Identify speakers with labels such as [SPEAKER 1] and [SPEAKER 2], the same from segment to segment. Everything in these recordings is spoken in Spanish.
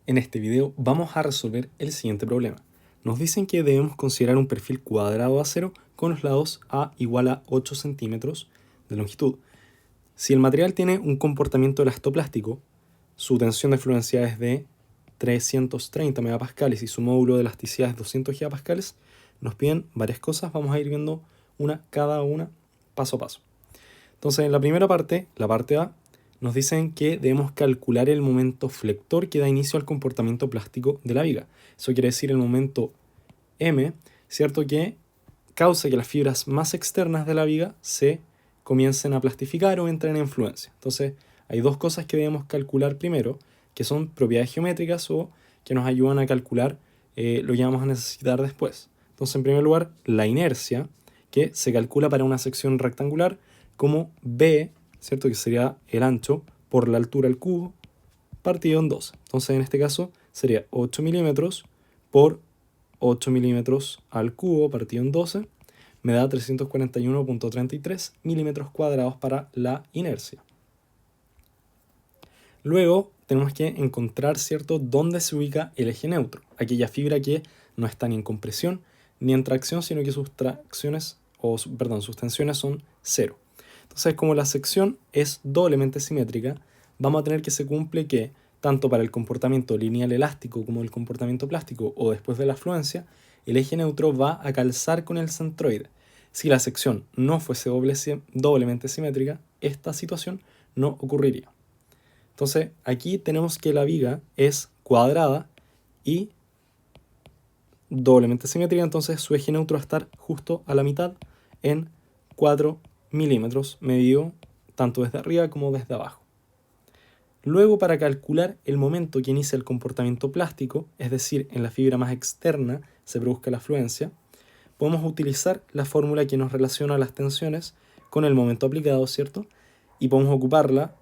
[SPEAKER 1] En este video vamos a resolver el siguiente problema. Nos dicen que debemos considerar un perfil cuadrado de acero con los lados A igual a 8 centímetros de longitud. Si el material tiene un comportamiento elastoplástico, su tensión de fluencia es de 330 megapascales y su módulo de elasticidad es 200 gigapascales, nos piden varias cosas, vamos a ir viendo cada una paso a paso. Entonces, en la primera parte, la parte A, nos dicen que debemos calcular el momento flector que da inicio al comportamiento plástico de la viga. Eso quiere decir el momento M, ¿cierto? Que causa que las fibras más externas de la viga se comiencen a plastificar o entren en fluencia. Entonces, hay dos cosas que debemos calcular primero, que son propiedades geométricas o que nos ayudan a calcular lo que vamos a necesitar después. Entonces, en primer lugar, la inercia, que se calcula para una sección rectangular como B, ¿cierto? Que sería el ancho por la altura al cubo, partido en 12. Entonces, en este caso, sería 8 milímetros por 8 milímetros al cubo partido en 12, me da 341.33 milímetros cuadrados para la inercia. Luego tenemos que encontrar, ¿cierto?, dónde se ubica el eje neutro, aquella fibra que no está ni en compresión ni en tracción, sino que sus tensiones son cero. Entonces, como la sección es doblemente simétrica, vamos a tener que se cumple que, tanto para el comportamiento lineal elástico como el comportamiento plástico o después de la fluencia, el eje neutro va a calzar con el centroide. Si la sección no fuese doblemente simétrica, esta situación no ocurriría. Entonces, aquí tenemos que la viga es cuadrada y doblemente simétrica, entonces su eje neutro va a estar justo a la mitad en 4 milímetros, medido tanto desde arriba como desde abajo. Luego, para calcular el momento que inicia el comportamiento plástico, es decir, en la fibra más externa se produzca la fluencia, podemos utilizar la fórmula que nos relaciona las tensiones con el momento aplicado, ¿cierto? Y podemos ocuparla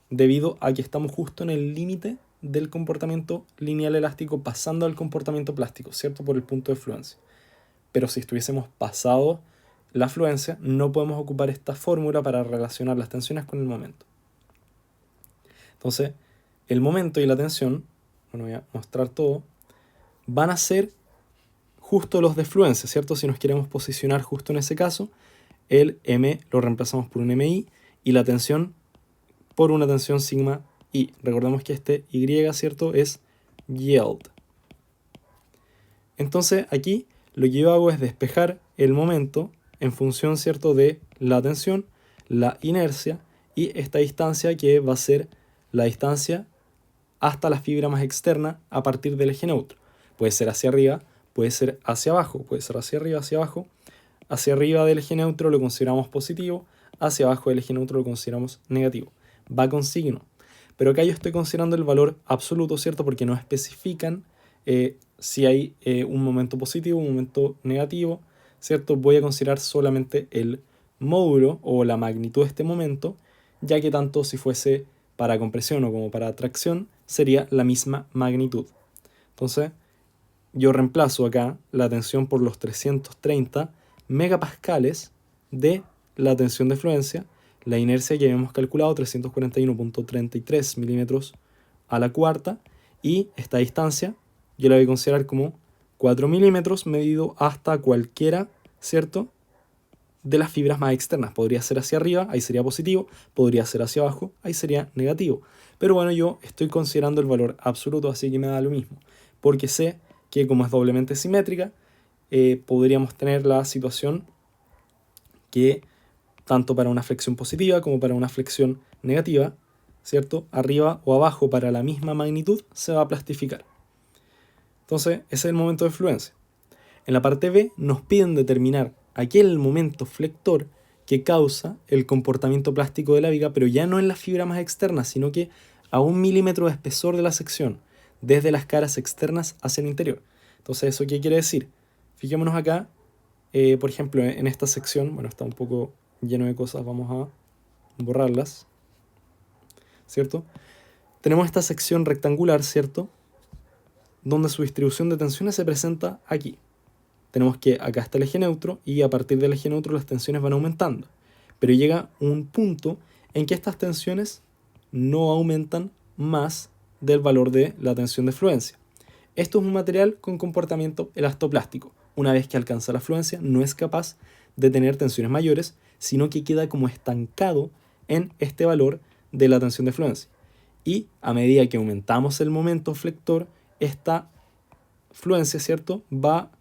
[SPEAKER 1] debido a que estamos justo en el límite del comportamiento lineal elástico pasando al comportamiento plástico, ¿cierto? Por el punto de fluencia. Pero si estuviésemos pasado la fluencia, no podemos ocupar esta fórmula para relacionar las tensiones con el momento. Entonces, el momento y la tensión, bueno, voy a mostrar todo, van a ser justo los de fluencia, ¿cierto? Si nos queremos posicionar justo en ese caso, el M lo reemplazamos por un MI y la tensión por una tensión sigma I. Recordemos que este Y, ¿cierto?, es yield. Entonces aquí lo que yo hago es despejar el momento en función, ¿cierto?, de la tensión, la inercia y esta distancia que va a ser la distancia hasta la fibra más externa a partir del eje neutro. Puede ser hacia arriba, puede ser hacia abajo, puede ser hacia arriba, hacia abajo. Hacia arriba del eje neutro lo consideramos positivo, hacia abajo del eje neutro lo consideramos negativo. Va con signo. Pero acá yo estoy considerando el valor absoluto, ¿cierto? Porque no especifican si hay un momento positivo, un momento negativo, ¿cierto? Voy a considerar solamente el módulo o la magnitud de este momento, ya que tanto si fuese para compresión o como para tracción, sería la misma magnitud. Entonces, yo reemplazo acá la tensión por los 330 megapascales de la tensión de fluencia, la inercia que habíamos calculado, 341.33 milímetros a la cuarta, y esta distancia yo la voy a considerar como 4 milímetros medido hasta cualquiera, ¿cierto?, de las fibras más externas. Podría ser hacia arriba, ahí sería positivo, podría ser hacia abajo, ahí sería negativo. Pero bueno, yo estoy considerando el valor absoluto, así que me da lo mismo, porque sé que como es doblemente simétrica, podríamos tener la situación que tanto para una flexión positiva como para una flexión negativa, ¿cierto?, arriba o abajo para la misma magnitud se va a plastificar. Entonces, ese es el momento de fluencia. En la parte B nos piden determinar aquel momento flector que causa el comportamiento plástico de la viga, pero ya no en la fibra más externa, sino que a 1 milímetro de espesor de la sección, desde las caras externas hacia el interior. Entonces, ¿eso qué quiere decir? Fijémonos acá, por ejemplo, en esta sección, bueno, está un poco lleno de cosas, vamos a borrarlas, ¿cierto? Tenemos esta sección rectangular, ¿cierto?, donde su distribución de tensiones se presenta aquí. Tenemos que acá está el eje neutro y a partir del eje neutro las tensiones van aumentando. Pero llega un punto en que estas tensiones no aumentan más del valor de la tensión de fluencia. Esto es un material con comportamiento elastoplástico. Una vez que alcanza la fluencia, no es capaz de tener tensiones mayores, sino que queda como estancado en este valor de la tensión de fluencia. Y a medida que aumentamos el momento flector, esta fluencia, ¿cierto?, va,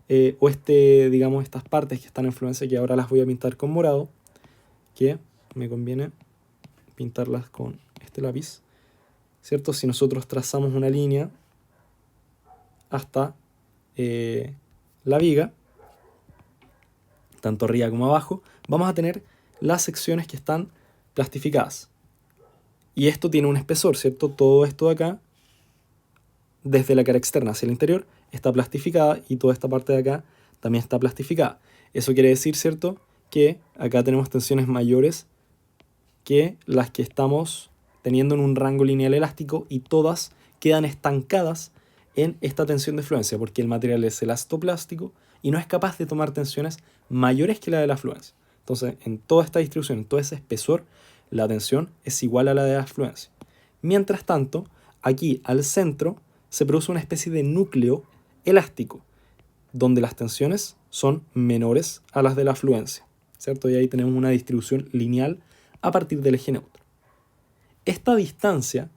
[SPEAKER 1] digamos, estas partes que están en fluencia, que ahora las voy a pintar con morado, que me conviene pintarlas con este lápiz, ¿cierto? Si nosotros trazamos una línea hasta la viga, tanto arriba como abajo, vamos a tener las secciones que están plastificadas. Y esto tiene un espesor, ¿cierto? Todo esto de acá, desde la cara externa hacia el interior, está plastificada y toda esta parte de acá también está plastificada. Eso quiere decir, ¿cierto?, que acá tenemos tensiones mayores que las que estamos teniendo en un rango lineal elástico y todas quedan estancadas en esta tensión de fluencia porque el material es elastoplástico y no es capaz de tomar tensiones mayores que la de la fluencia. Entonces, en toda esta distribución, en todo ese espesor, la tensión es igual a la de la fluencia. Mientras tanto, aquí al centro se produce una especie de núcleo elástico, donde las tensiones son menores a las de la fluencia, ¿cierto? Y ahí tenemos una distribución lineal a partir del eje neutro. Esta distancia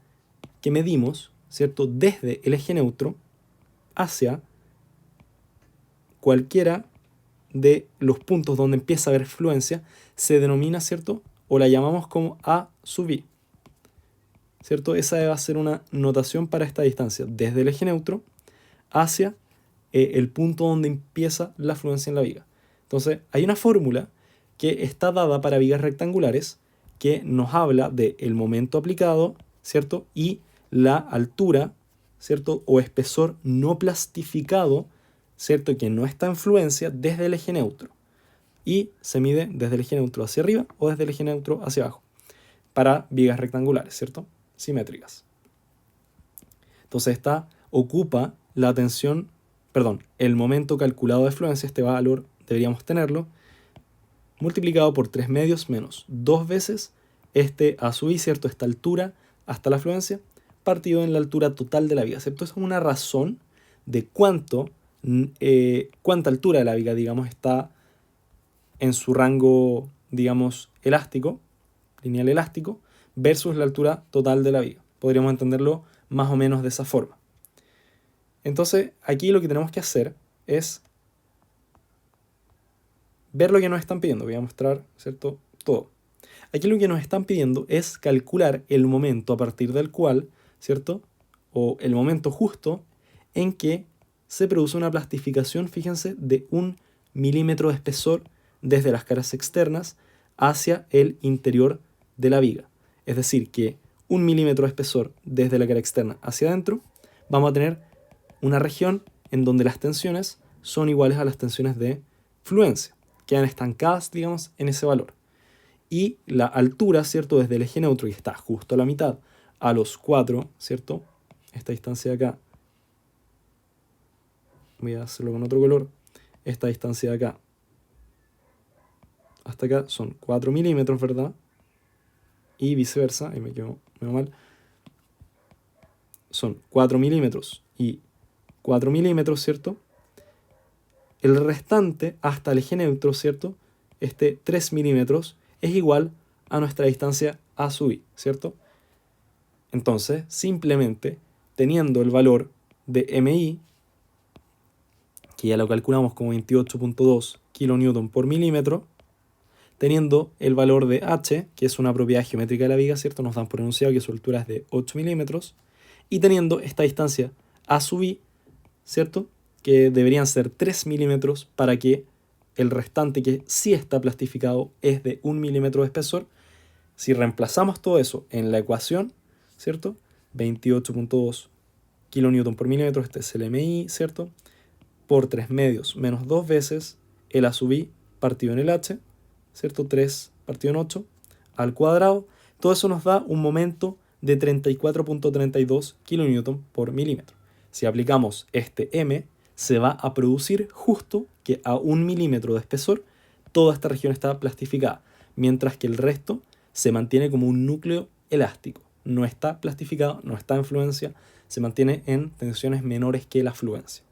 [SPEAKER 1] que medimos, ¿cierto?, desde el eje neutro hacia cualquiera de los puntos donde empieza a haber fluencia, se denomina, ¿cierto?, o la llamamos como A sub I, ¿cierto? Esa va a ser una notación para esta distancia, desde el eje neutro hacia el punto donde empieza la fluencia en la viga. Entonces, hay una fórmula que está dada para vigas rectangulares que nos habla del momento aplicado, ¿cierto?, y la altura, ¿cierto?, o espesor no plastificado, ¿cierto?, que no está en fluencia desde el eje neutro. Y se mide desde el eje neutro hacia arriba o desde el eje neutro hacia abajo, para vigas rectangulares, ¿cierto?, simétricas. Entonces esta ocupa la tensión, el momento calculado de fluencia, este valor deberíamos tenerlo, multiplicado por 3 medios menos 2 veces este A sub I, ¿cierto?, esta altura hasta la fluencia, partido en la altura total de la viga, ¿cierto? Eso es una razón de cuánta altura de la viga, digamos, está en su rango, digamos, elástico, lineal elástico, versus la altura total de la viga. Podríamos entenderlo más o menos de esa forma. Entonces, aquí lo que tenemos que hacer es ver lo que nos están pidiendo. Voy a mostrar, ¿cierto?, todo. Aquí lo que nos están pidiendo es calcular el momento a partir del cual, ¿cierto?, o el momento justo en que se produce una plastificación, fíjense, de 1 milímetro de espesor desde las caras externas hacia el interior de la viga. Es decir, que 1 milímetro de espesor desde la cara externa hacia adentro, vamos a tener una región en donde las tensiones son iguales a las tensiones de fluencia, quedan estancadas, digamos, en ese valor. Y la altura, ¿cierto?, desde el eje neutro, que está justo a la mitad, a los 4, ¿cierto?, esta distancia de acá, voy a hacerlo con otro color, esta distancia de acá hasta acá son 4 milímetros, ¿verdad? Y viceversa, ahí me quedo mal, son 4 milímetros y 4 milímetros, ¿cierto? El restante hasta el eje neutro, ¿cierto?, este 3 milímetros, es igual a nuestra distancia A sub I, ¿cierto? Entonces, simplemente teniendo el valor de MI, que ya lo calculamos como 28.2 kN por milímetro, teniendo el valor de H, que es una propiedad geométrica de la viga, ¿cierto? Nos dan por enunciado que su altura es de 8 milímetros, y teniendo esta distancia A sub I, ¿cierto?, que deberían ser 3 milímetros para que el restante, que sí está plastificado, es de 1 milímetro de espesor. Si reemplazamos todo eso en la ecuación, ¿cierto?, 28.2 kN por milímetro, este es el MI, ¿cierto?, por 3 medios menos 2 veces el A sub I partido en el H, ¿cierto?, 3 partido en 8 al cuadrado. Todo eso nos da un momento de 34.32 kN por milímetro. Si aplicamos este M, se va a producir justo que a 1 milímetro de espesor toda esta región está plastificada, mientras que el resto se mantiene como un núcleo elástico, no está plastificado, no está en fluencia, se mantiene en tensiones menores que la fluencia.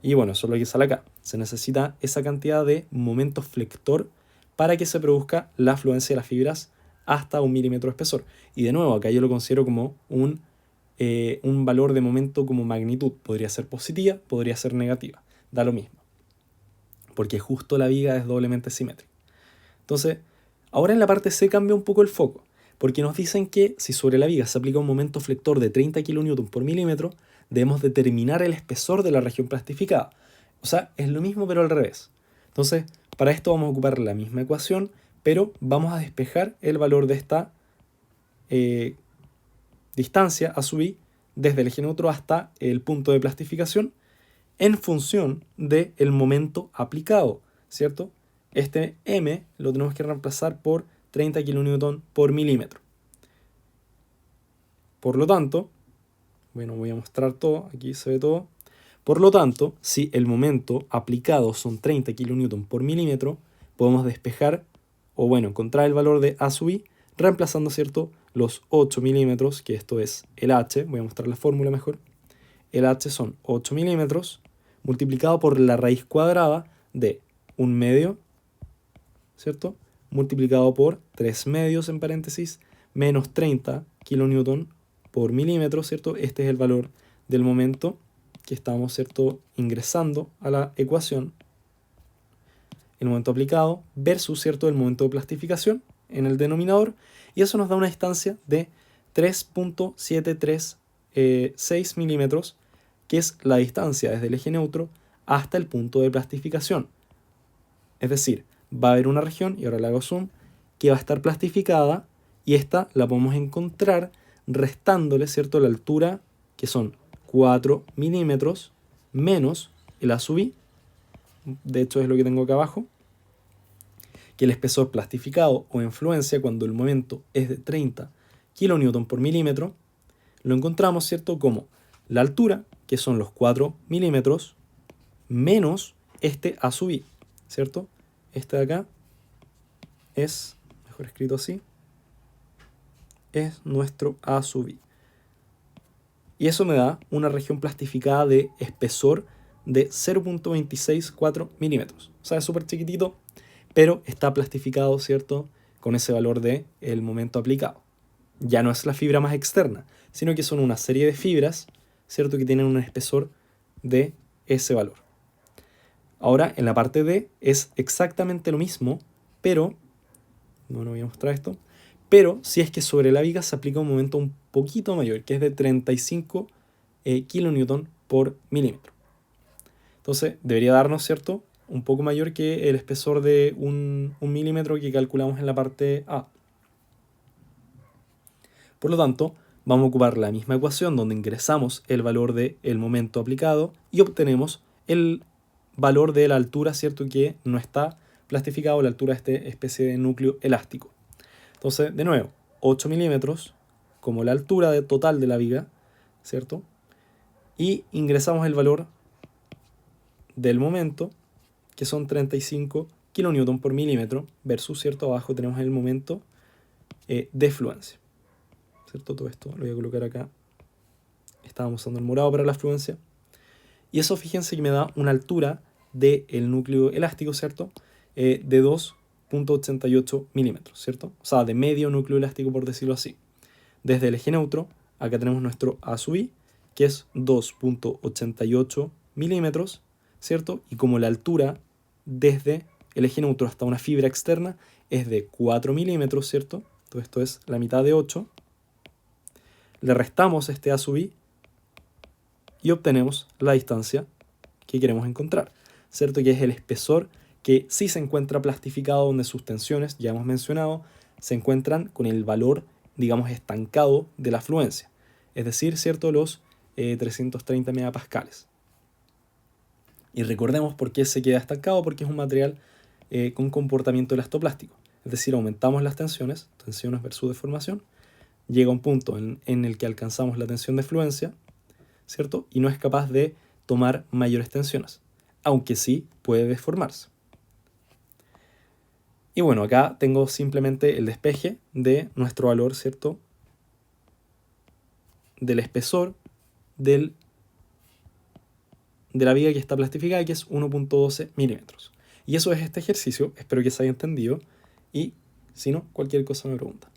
[SPEAKER 1] Y bueno, eso es lo que sale acá. Se necesita esa cantidad de momento flector para que se produzca la fluencia de las fibras hasta 1 milímetro de espesor. Y de nuevo, acá yo lo considero como un valor de momento como magnitud. Podría ser positiva, podría ser negativa. Da lo mismo. Porque justo la viga es doblemente simétrica. Entonces, ahora en la parte C cambia un poco el foco. Porque nos dicen que si sobre la viga se aplica un momento flector de 30 kN por milímetro, debemos determinar el espesor de la región plastificada. O sea, es lo mismo pero al revés. Entonces, para esto vamos a ocupar la misma ecuación, pero vamos a despejar el valor de esta distancia a sub i desde el eje neutro hasta el punto de plastificación en función del momento aplicado, ¿cierto? Este m lo tenemos que reemplazar por 30 kN por milímetro. Por lo tanto, bueno, voy a mostrar todo, aquí se ve todo. Por lo tanto, si el momento aplicado son 30 kN por milímetro, podemos despejar, o bueno, encontrar el valor de A sub i, reemplazando, ¿cierto?, los 8 milímetros, que esto es el h, voy a mostrar la fórmula mejor. El h son 8 milímetros, multiplicado por la raíz cuadrada de 1 medio, ¿cierto?, multiplicado por 3 medios, en paréntesis, menos 30 kN por milímetro, ¿cierto? Este es el valor del momento que estamos, ¿cierto?, ingresando a la ecuación. El momento aplicado versus, ¿cierto?, el momento de plastificación en el denominador. Y eso nos da una distancia de 3.736 milímetros, que es la distancia desde el eje neutro hasta el punto de plastificación. Es decir, va a haber una región, y ahora le hago zoom, que va a estar plastificada, y esta la podemos encontrar restándole, ¿cierto?, la altura, que son 4 milímetros, menos el A sub i, de hecho es lo que tengo acá abajo, que el espesor plastificado o influencia cuando el momento es de 30 kN por milímetro, lo encontramos, ¿cierto?, como la altura, que son los 4 milímetros, menos este A sub i, ¿cierto? Este de acá es, mejor escrito así, es nuestro A sub i. Y eso me da una región plastificada de espesor de 0.264 milímetros. O sea, es súper chiquitito, pero está plastificado, ¿cierto?, con ese valor de el momento aplicado. Ya no es la fibra más externa, sino que son una serie de fibras, ¿cierto?, que tienen un espesor de ese valor. Ahora, en la parte D es exactamente lo mismo, pero, no voy a mostrar esto, pero si es que sobre la viga se aplica un momento un poquito mayor, que es de 35 kN por milímetro. Entonces, debería darnos, ¿cierto?, un poco mayor que el espesor de un milímetro que calculamos en la parte A. Por lo tanto, vamos a ocupar la misma ecuación donde ingresamos el valor del momento aplicado y obtenemos el valor de la altura, ¿cierto?, que no está plastificado, la altura de esta especie de núcleo elástico. Entonces, de nuevo, 8 milímetros como la altura total de la viga, ¿cierto? Y ingresamos el valor del momento, que son 35 kN por milímetro, versus, ¿cierto?, abajo tenemos el momento de fluencia, ¿cierto? Todo esto lo voy a colocar acá. Estábamos usando el morado para la fluencia. Y eso, fíjense que me da una altura del núcleo elástico, ¿cierto?, de 2.88 milímetros, ¿cierto? O sea, de medio núcleo elástico, por decirlo así. Desde el eje neutro, acá tenemos nuestro A sub i, que es 2.88 milímetros, ¿cierto? Y como la altura desde el eje neutro hasta una fibra externa es de 4 milímetros, ¿cierto? Todo esto es la mitad de 8. Le restamos este A sub i y obtenemos la distancia que queremos encontrar, ¿cierto? Que es el espesor que sí se encuentra plastificado, donde sus tensiones, ya hemos mencionado, se encuentran con el valor, digamos, estancado de la fluencia. Es decir, ¿cierto?, los 330 megapascales. Y recordemos por qué se queda estancado, porque es un material con comportamiento elastoplástico. Es decir, aumentamos las tensiones versus deformación, llega un punto en el que alcanzamos la tensión de fluencia, ¿cierto?, y no es capaz de tomar mayores tensiones, aunque sí puede deformarse. Y bueno, acá tengo simplemente el despeje de nuestro valor, ¿cierto?, del espesor de la viga que está plastificada, que es 1.12 milímetros. Y eso es este ejercicio, espero que se haya entendido, y si no, cualquier cosa me pregunta.